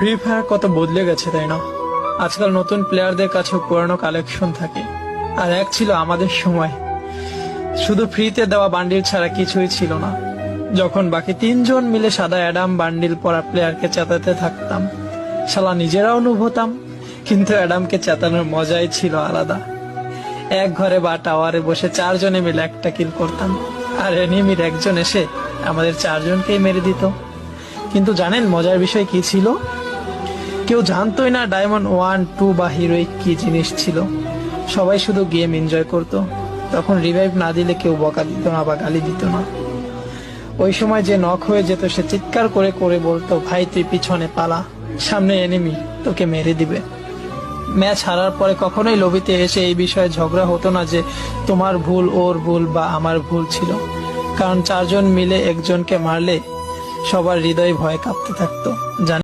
Free fire কত বদলে গেছে তাই না? আজকাল নতুন প্লেয়ারদের কাছে পুরানো কালেকশন থাকে, আর এক ছিল আমাদের সময় শুধু ফ্রিতে দেওয়া বান্ডিল ছাড়া কিছুই ছিল না। যখন বাকি তিনজন মিলে সাদা অ্যাডাম বান্ডিল পরা প্লেয়ারকে চেতাতে থাকতাম, শালা নিজেরাও নুব হতাম, কিন্তু অ্যাডামকে চেতানোর মজাই ছিল আলাদা। এক ঘরে বা টাওয়ারে বসে চারজনে মিলে একটা কিল করতাম, আর এনিমির একজন এসে আমাদের চারজনকেই মেরে দিত। কিন্তু জানেন মজার বিষয় কি ছিল? কেউ জানতোই না ডায়মন্ড 1, 2 বা হিরোইক কি জিনিস ছিল। সবাই শুধু গেম এনজয় করত। তখন রিভাইভ না দিলে কেউ বকা দিত না বা গালি দিত না। ওই সময় যে নক হয়ে যেত সে চিৎকার করে করে বলতো, ভাই তুই পিছনে পালা, সামনে এনিমি, তোকে মেরে দিবে। ম্যাচ হারার পরে কখনোই লবিতে এসে এই বিষয়ে ঝগড়া হতো না যে তোমার ভুল, ওর ভুল বা আমার ভুল ছিল। কারণ চারজন মিলে একজনকে মারলে সবার হৃদয় ভয়ে কাঁপতে থাকতো।